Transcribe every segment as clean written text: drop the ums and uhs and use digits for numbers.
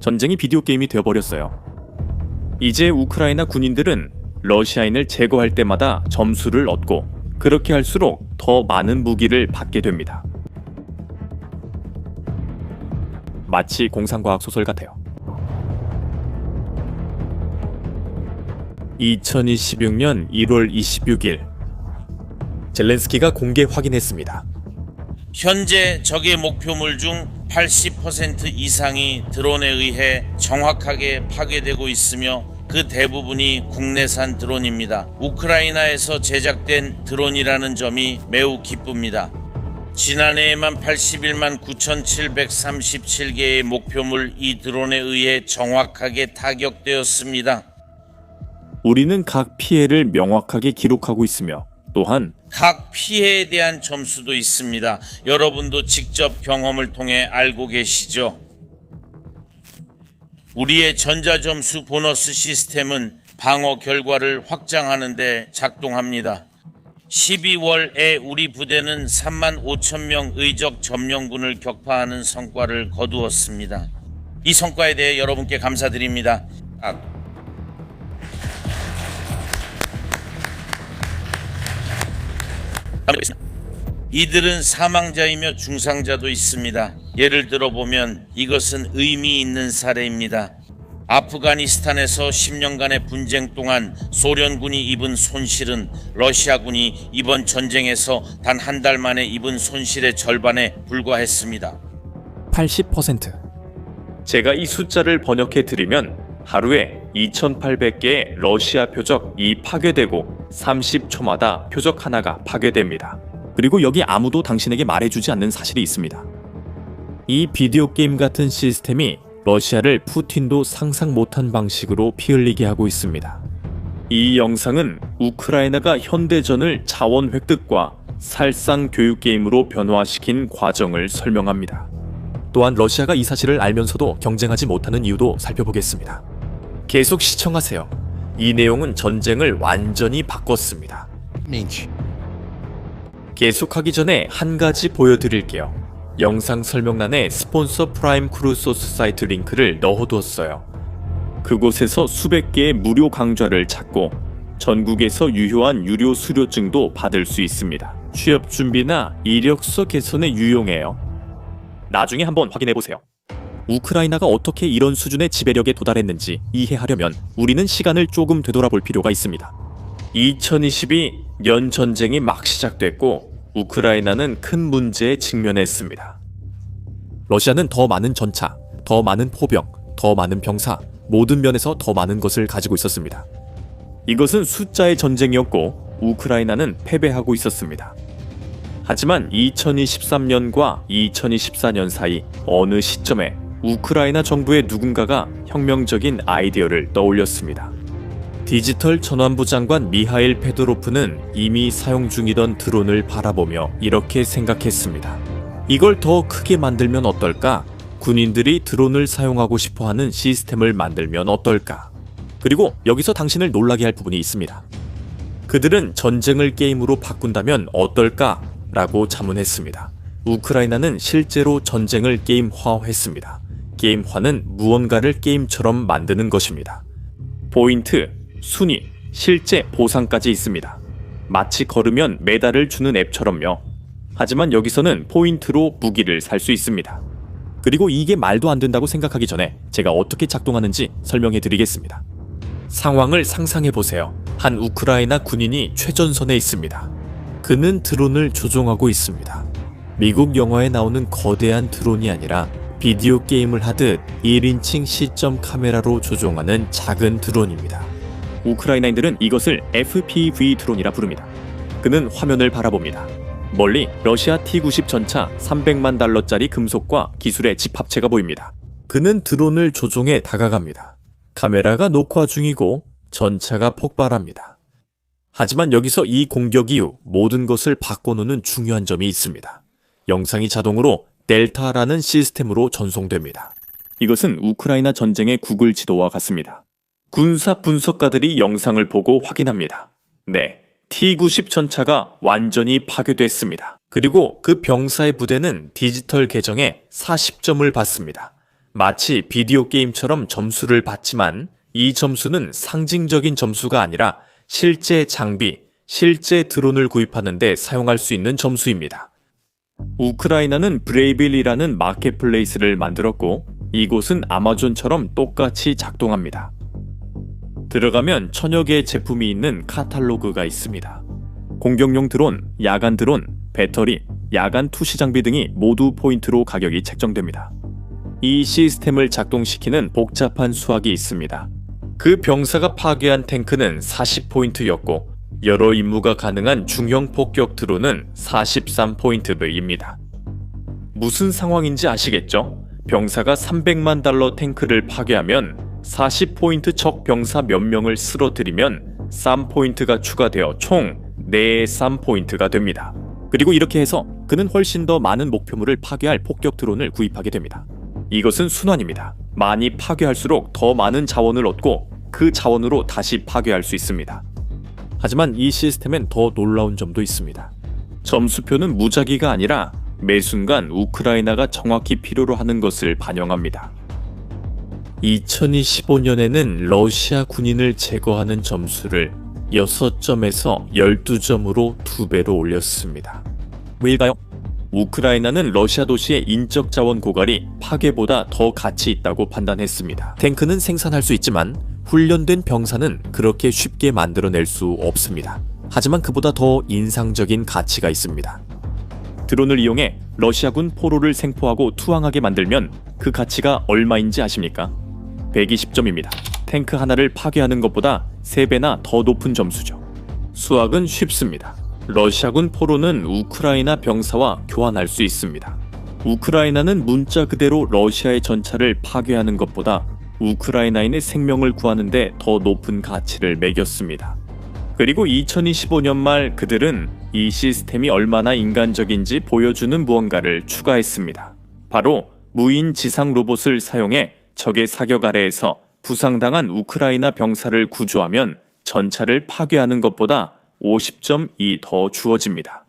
전쟁이 비디오 게임이 되어버렸어요. 이제 우크라이나 군인들은 러시아인을 제거할 때마다 점수를 얻고 그렇게 할수록 더 많은 무기를 받게 됩니다. 마치 공상과학 소설 같아요. 2026년 1월 26일 젤렌스키가 공개 확인했습니다. 현재 적의 목표물 중 80% 이상이 드론에 의해 정확하게 파괴되고 있으며 그 대부분이 국내산 드론입니다. 우크라이나에서 제작된 드론이라는 점이 매우 기쁩니다. 지난해에만 81만 9,737개의 목표물 이 드론에 의해 정확하게 타격되었습니다. 우리는 각 피해를 명확하게 기록하고 있으며 또한 각 피해에 대한 점수도 있습니다. 여러분도 직접 경험을 통해 알고 계시죠? 우리의 전자점수 보너스 시스템은 방어 결과를 확장하는 데 작동합니다. 12월에 우리 부대는 3만 5천 명 의적 점령군을 격파하는 성과를 거두었습니다. 이 성과에 대해 여러분께 감사드립니다. 이들은 사망자이며 중상자도 있습니다. 예를 들어보면 이것은 의미 있는 사례입니다. 아프가니스탄에서 10년간의 분쟁 동안 소련군이 입은 손실은 러시아군이 이번 전쟁에서 단 한 달 만에 입은 손실의 절반에 불과했습니다. 80%. 제가 이 숫자를 번역해 드리면 하루에 2,800개의 러시아 표적이 파괴되고 30초마다 표적 하나가 파괴됩니다. 그리고 여기 아무도 당신에게 말해주지 않는 사실이 있습니다. 이 비디오 게임 같은 시스템이 러시아를 푸틴도 상상 못한 방식으로 피 흘리게 하고 있습니다. 이 영상은 우크라이나가 현대전을 자원 획득과 살상 교육 게임으로 변화시킨 과정을 설명합니다. 또한 러시아가 이 사실을 알면서도 경쟁하지 못하는 이유도 살펴보겠습니다. 계속 시청하세요. 이 내용은 전쟁을 완전히 바꿨습니다. 계속하기 전에 한 가지 보여드릴게요. 영상 설명란에 스폰서 프라임 크루 소스 사이트 링크를 넣어두었어요. 그곳에서 수백 개의 무료 강좌를 찾고 전국에서 유효한 유료 수료증도 받을 수 있습니다. 취업 준비나 이력서 개선에 유용해요. 나중에 한번 확인해보세요. 우크라이나가 어떻게 이런 수준의 지배력에 도달했는지 이해하려면 우리는 시간을 조금 되돌아볼 필요가 있습니다. 2022년 전쟁이 막 시작됐고 우크라이나는 큰 문제에 직면했습니다. 러시아는 더 많은 전차, 더 많은 포병, 더 많은 병사, 모든 면에서 더 많은 것을 가지고 있었습니다. 이것은 숫자의 전쟁이었고 우크라이나는 패배하고 있었습니다. 하지만 2023년과 2024년 사이 어느 시점에 우크라이나 정부의 누군가가 혁명적인 아이디어를 떠올렸습니다. 디지털 전환부 장관 미하일 페도로프는 이미 사용 중이던 드론을 바라보며 이렇게 생각했습니다. 이걸 더 크게 만들면 어떨까? 군인들이 드론을 사용하고 싶어하는 시스템을 만들면 어떨까? 그리고 여기서 당신을 놀라게 할 부분이 있습니다. 그들은 전쟁을 게임으로 바꾼다면 어떨까? 라고 자문했습니다. 우크라이나는 실제로 전쟁을 게임화했습니다. 게임화는 무언가를 게임처럼 만드는 것입니다. 포인트, 순위, 실제 보상까지 있습니다. 마치 걸으면 메달을 주는 앱처럼요. 하지만 여기서는 포인트로 무기를 살 수 있습니다. 그리고 이게 말도 안 된다고 생각하기 전에 제가 어떻게 작동하는지 설명해 드리겠습니다. 상황을 상상해 보세요. 한 우크라이나 군인이 최전선에 있습니다. 그는 드론을 조종하고 있습니다. 미국 영화에 나오는 거대한 드론이 아니라 비디오 게임을 하듯 1인칭 시점 카메라로 조종하는 작은 드론입니다. 우크라이나인들은 이것을 FPV 드론이라 부릅니다. 그는 화면을 바라봅니다. 멀리 러시아 T-90 전차 300만 달러짜리 금속과 기술의 집합체가 보입니다. 그는 드론을 조종해 다가갑니다. 카메라가 녹화 중이고 전차가 폭발합니다. 하지만 여기서 이 공격 이후 모든 것을 바꿔놓는 중요한 점이 있습니다. 영상이 자동으로 델타라는 시스템으로 전송됩니다. 이것은 우크라이나 전쟁의 구글 지도와 같습니다. 군사 분석가들이 영상을 보고 확인합니다. 네, T-90 전차가 완전히 파괴됐습니다. 그리고 그 병사의 부대는 디지털 계정에 40점을 받습니다. 마치 비디오 게임처럼 점수를 받지만 이 점수는 상징적인 점수가 아니라 실제 장비, 실제 드론을 구입하는 데 사용할 수 있는 점수입니다. 우크라이나는 브레이빌이라는 마켓플레이스를 만들었고 이곳은 아마존처럼 똑같이 작동합니다. 들어가면 천여 개의 제품이 있는 카탈로그가 있습니다. 공격용 드론, 야간 드론, 배터리, 야간 투시 장비 등이 모두 포인트로 가격이 책정됩니다. 이 시스템을 작동시키는 복잡한 수학이 있습니다. 그 병사가 파괴한 탱크는 40포인트였고 여러 임무가 가능한 중형 폭격 드론은 43포인트입니다. 무슨 상황인지 아시겠죠? 병사가 300만 달러 탱크를 파괴하면 40포인트 적 병사 몇 명을 쓰러뜨리면 3포인트가 추가되어 총 4 3포인트가 됩니다. 그리고 이렇게 해서 그는 훨씬 더 많은 목표물을 파괴할 폭격 드론을 구입하게 됩니다. 이것은 순환입니다. 많이 파괴할수록 더 많은 자원을 얻고 그 자원으로 다시 파괴할 수 있습니다. 하지만 이 시스템엔 더 놀라운 점도 있습니다. 점수표는 무작위가 아니라 매 순간 우크라이나가 정확히 필요로 하는 것을 반영합니다. 2025년에는 러시아 군인을 제거하는 점수를 6점에서 12점으로 2배로 올렸습니다. 왜일까요? 우크라이나는 러시아 도시의 인적 자원 고갈이 파괴보다 더 가치 있다고 판단했습니다. 탱크는 생산할 수 있지만 훈련된 병사는 그렇게 쉽게 만들어낼 수 없습니다. 하지만 그보다 더 인상적인 가치가 있습니다. 드론을 이용해 러시아군 포로를 생포하고 투항하게 만들면 그 가치가 얼마인지 아십니까? 120점입니다. 탱크 하나를 파괴하는 것보다 3배나 더 높은 점수죠. 수학은 쉽습니다. 러시아군 포로는 우크라이나 병사와 교환할 수 있습니다. 우크라이나는 문자 그대로 러시아의 전차를 파괴하는 것보다 우크라이나인의 생명을 구하는데 더 높은 가치를 매겼습니다. 그리고 2025년 말 그들은 이 시스템이 얼마나 인간적인지 보여주는 무언가를 추가했습니다. 바로 무인 지상 로봇을 사용해 적의 사격 아래에서 부상당한 우크라이나 병사를 구조하면 전차를 파괴하는 것보다 50점이 더 주어집니다.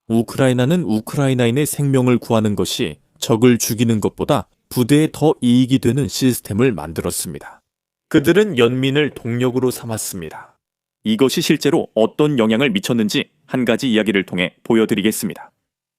우크라이나는 우크라이나인의 생명을 구하는 것이 적을 죽이는 것보다 부대에 더 이익이 되는 시스템을 만들었습니다. 그들은 연민을 동력으로 삼았습니다. 이것이 실제로 어떤 영향을 미쳤는지 한 가지 이야기를 통해 보여드리겠습니다.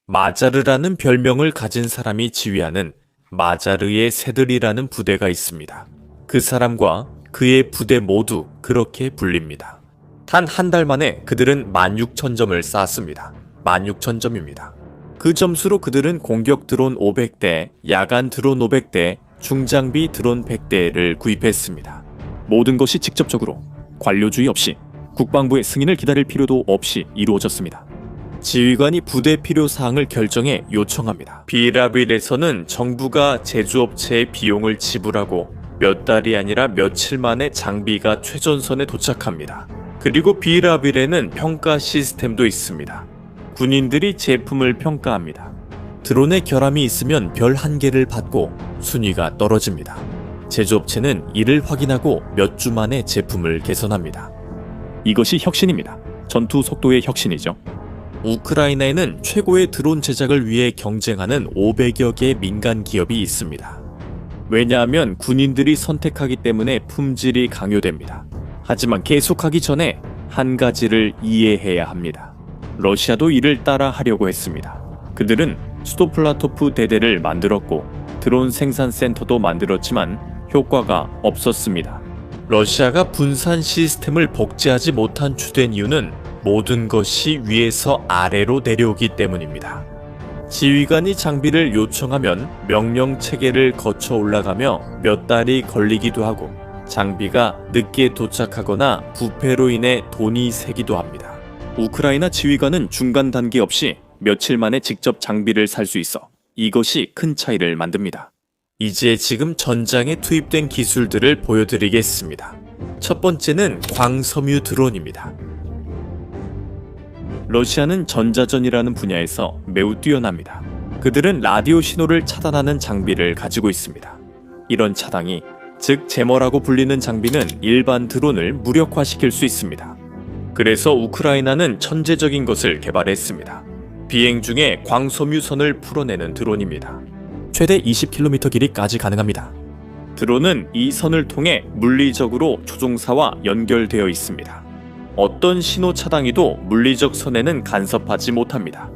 마자르라는 별명을 가진 사람이 지휘하는 마자르의 새들이라는 부대가 있습니다. 그 사람과 그의 부대 모두 그렇게 불립니다. 단 한 달 만에 그들은 16,000점을 쌓았습니다. 16,000점입니다. 그 점수로 그들은 공격 드론 500대, 야간 드론 500대, 중장비 드론 100대를 구입했습니다. 모든 것이 직접적으로 관료주의 없이 국방부의 승인을 기다릴 필요도 없이 이루어졌습니다. 지휘관이 부대 필요 사항을 결정해 요청합니다. 비라빌에서는 정부가 제조업체의 비용을 지불하고 몇 달이 아니라 며칠 만에 장비가 최전선에 도착합니다. 그리고 비라빌에는 평가 시스템도 있습니다. 군인들이 제품을 평가합니다. 드론에 결함이 있으면 별 1개를 받고 순위가 떨어집니다. 제조업체는 이를 확인하고 몇 주 만에 제품을 개선합니다. 이것이 혁신입니다. 전투 속도의 혁신이죠. 우크라이나에는 최고의 드론 제작을 위해 경쟁하는 500여 개의 민간 기업이 있습니다. 왜냐하면 군인들이 선택하기 때문에 품질이 강요됩니다. 하지만 계속하기 전에 한 가지를 이해해야 합니다. 러시아도 이를 따라 하려고 했습니다. 그들은 스토플라토프 대대를 만들었고 드론 생산 센터도 만들었지만 효과가 없었습니다. 러시아가 분산 시스템을 복제하지 못한 주된 이유는 모든 것이 위에서 아래로 내려오기 때문입니다. 지휘관이 장비를 요청하면 명령 체계를 거쳐 올라가며 몇 달이 걸리기도 하고 장비가 늦게 도착하거나 부패로 인해 돈이 새기도 합니다. 우크라이나 지휘관은 중간 단계 없이 며칠 만에 직접 장비를 살 수 있어 이것이 큰 차이를 만듭니다. 이제 지금 전장에 투입된 기술들을 보여드리겠습니다. 첫 번째는 광섬유 드론입니다. 러시아는 전자전이라는 분야에서 매우 뛰어납니다. 그들은 라디오 신호를 차단하는 장비를 가지고 있습니다. 이런 차단이, 즉 제머라고 불리는 장비는 일반 드론을 무력화시킬 수 있습니다. 그래서 우크라이나는 천재적인 것을 개발했습니다. 비행 중에 광섬유선을 풀어내는 드론입니다. 최대 20km 길이까지 가능합니다. 드론은 이 선을 통해 물리적으로 조종사와 연결되어 있습니다. 어떤 신호 차단기도 물리적 선에는 간섭하지 못합니다.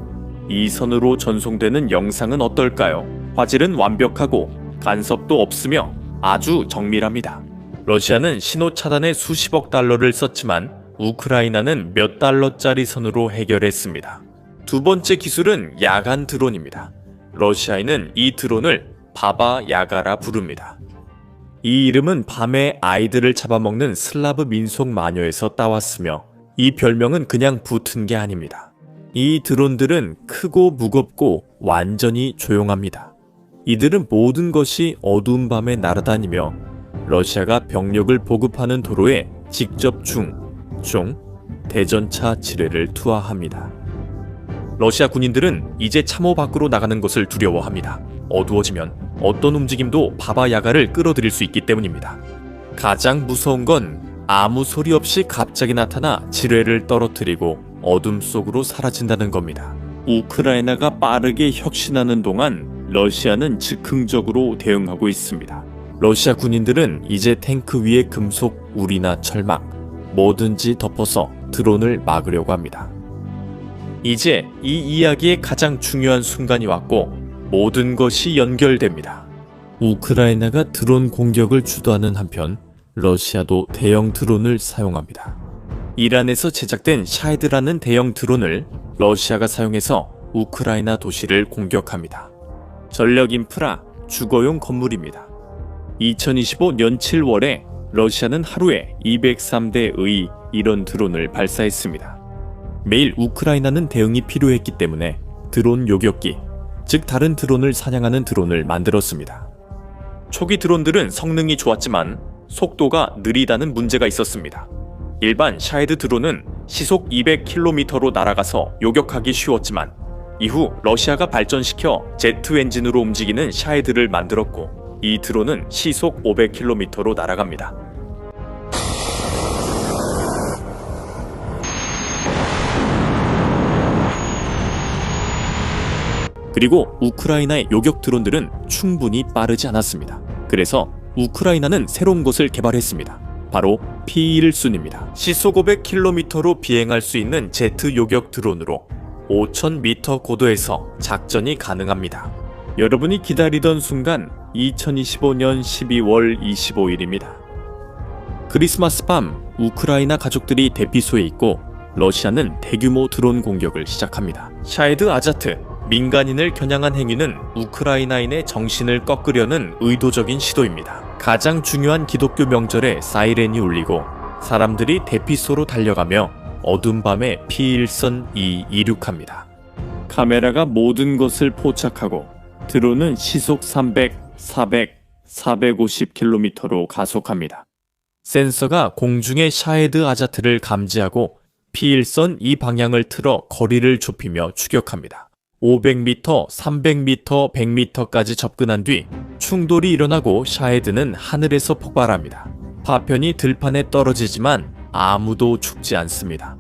이 선으로 전송되는 영상은 어떨까요? 화질은 완벽하고 간섭도 없으며 아주 정밀합니다. 러시아는 신호 차단에 수십억 달러를 썼지만 우크라이나는 몇 달러짜리 선으로 해결했습니다. 두 번째 기술은 야간 드론입니다. 러시아인은 이 드론을 바바 야가라 부릅니다. 이 이름은 밤에 아이들을 잡아먹는 슬라브 민속 마녀에서 따왔으며 이 별명은 그냥 붙은 게 아닙니다. 이 드론들은 크고 무겁고 완전히 조용합니다. 이들은 모든 것이 어두운 밤에 날아다니며 러시아가 병력을 보급하는 도로에 직접 대전차 지뢰를 투하합니다. 러시아 군인들은 이제 참호 밖으로 나가는 것을 두려워합니다. 어두워지면 어떤 움직임도 바바 야가를 끌어들일 수 있기 때문입니다. 가장 무서운 건 아무 소리 없이 갑자기 나타나 지뢰를 떨어뜨리고 어둠 속으로 사라진다는 겁니다. 우크라이나가 빠르게 혁신하는 동안 러시아는 즉흥적으로 대응하고 있습니다. 러시아 군인들은 이제 탱크 위에 금속 울이나 철막, 뭐든지 덮어서 드론을 막으려고 합니다. 이제 이 이야기의 가장 중요한 순간이 왔고 모든 것이 연결됩니다. 우크라이나가 드론 공격을 주도하는 한편 러시아도 대형 드론을 사용합니다. 이란에서 제작된 샤헤드라는 대형 드론을 러시아가 사용해서 우크라이나 도시를 공격합니다. 전력 인프라, 주거용 건물입니다. 2025년 7월에 러시아는 하루에 203대의 이런 드론을 발사했습니다. 매일 우크라이나는 대응이 필요했기 때문에 드론 요격기, 즉 다른 드론을 사냥하는 드론을 만들었습니다. 초기 드론들은 성능이 좋았지만 속도가 느리다는 문제가 있었습니다. 일반 샤헤드 드론은 시속 200km로 날아가서 요격하기 쉬웠지만 이후 러시아가 발전시켜 제트 엔진으로 움직이는 샤헤드를 만들었고 이 드론은 시속 500km로 날아갑니다. 그리고 우크라이나의 요격 드론들은 충분히 빠르지 않았습니다. 그래서 우크라이나는 새로운 것을 개발했습니다. 바로 P1순입니다. 시속 500km로 비행할 수 있는 제트 요격 드론으로 5000m 고도에서 작전이 가능합니다. 여러분이 기다리던 순간 2025년 12월 25일입니다. 크리스마스 밤 우크라이나 가족들이 대피소에 있고 러시아는 대규모 드론 공격을 시작합니다. 샤헤드 아자트, 민간인을 겨냥한 행위는 우크라이나인의 정신을 꺾으려는 의도적인 시도입니다. 가장 중요한 기독교 명절에 사이렌이 울리고 사람들이 대피소로 달려가며 어두운 밤에 P1선이 이륙합니다. 카메라가 모든 것을 포착하고 드론은 시속 300, 400, 450km로 가속합니다. 센서가 공중의 샤헤드 아자트를 감지하고 P1선 이 방향을 틀어 거리를 좁히며 추격합니다. 500m, 300m, 100m까지 접근한 뒤 충돌이 일어나고 샤헤드는 하늘에서 폭발합니다. 파편이 들판에 떨어지지만 아무도 죽지 않습니다.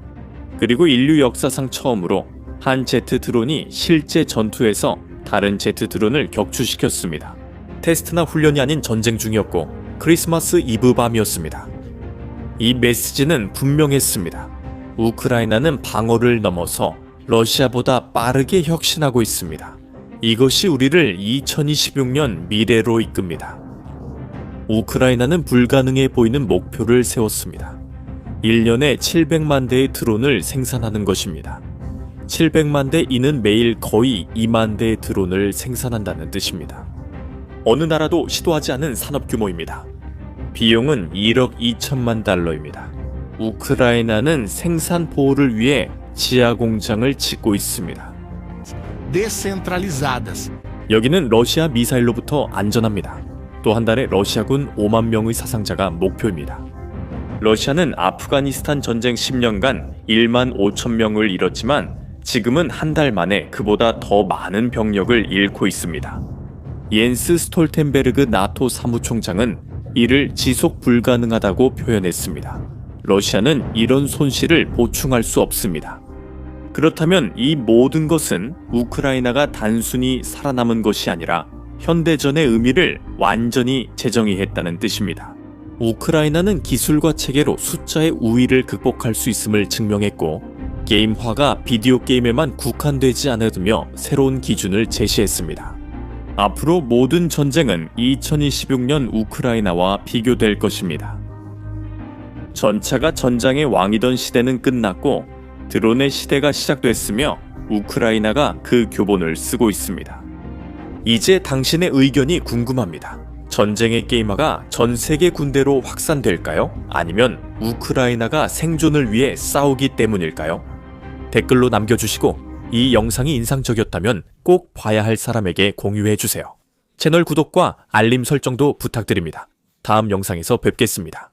그리고 인류 역사상 처음으로 한 제트 드론이 실제 전투에서 다른 제트 드론을 격추시켰습니다. 테스트나 훈련이 아닌 전쟁 중이었고 크리스마스 이브 밤이었습니다. 이 메시지는 분명했습니다. 우크라이나는 방어를 넘어서 러시아보다 빠르게 혁신하고 있습니다. 이것이 우리를 2026년 미래로 이끕니다. 우크라이나는 불가능해 보이는 목표를 세웠습니다. 1년에 700만 대의 드론을 생산하는 것입니다. 700만 대 이는 매일 거의 2만 대의 드론을 생산한다는 뜻입니다. 어느 나라도 시도하지 않은 산업 규모입니다. 비용은 1억 2천만 달러입니다. 우크라이나는 생산 보호를 위해 지하 공장을 짓고 있습니다. Descentralizadas. 여기는 러시아 미사일로부터 안전합니다. 또 한 달에 러시아군 5만 명의 사상자가 목표입니다. 러시아는 아프가니스탄 전쟁 10년간 1만 5천 명을 잃었지만 지금은 한 달 만에 그보다 더 많은 병력을 잃고 있습니다. 옌스 스톨텐베르그 나토 사무총장은 이를 지속 불가능하다고 표현했습니다. 러시아는 이런 손실을 보충할 수 없습니다. 그렇다면 이 모든 것은 우크라이나가 단순히 살아남은 것이 아니라 현대전의 의미를 완전히 재정의했다는 뜻입니다. 우크라이나는 기술과 체계로 숫자의 우위를 극복할 수 있음을 증명했고, 게임화가 비디오 게임에만 국한되지 않으며 새로운 기준을 제시했습니다. 앞으로 모든 전쟁은 2026년 우크라이나와 비교될 것입니다. 전차가 전장의 왕이던 시대는 끝났고 드론의 시대가 시작됐으며 우크라이나가 그 교본을 쓰고 있습니다. 이제 당신의 의견이 궁금합니다. 전쟁의 게임화가 전 세계 군대로 확산될까요? 아니면 우크라이나가 생존을 위해 싸우기 때문일까요? 댓글로 남겨주시고 이 영상이 인상적이었다면 꼭 봐야 할 사람에게 공유해주세요. 채널 구독과 알림 설정도 부탁드립니다. 다음 영상에서 뵙겠습니다.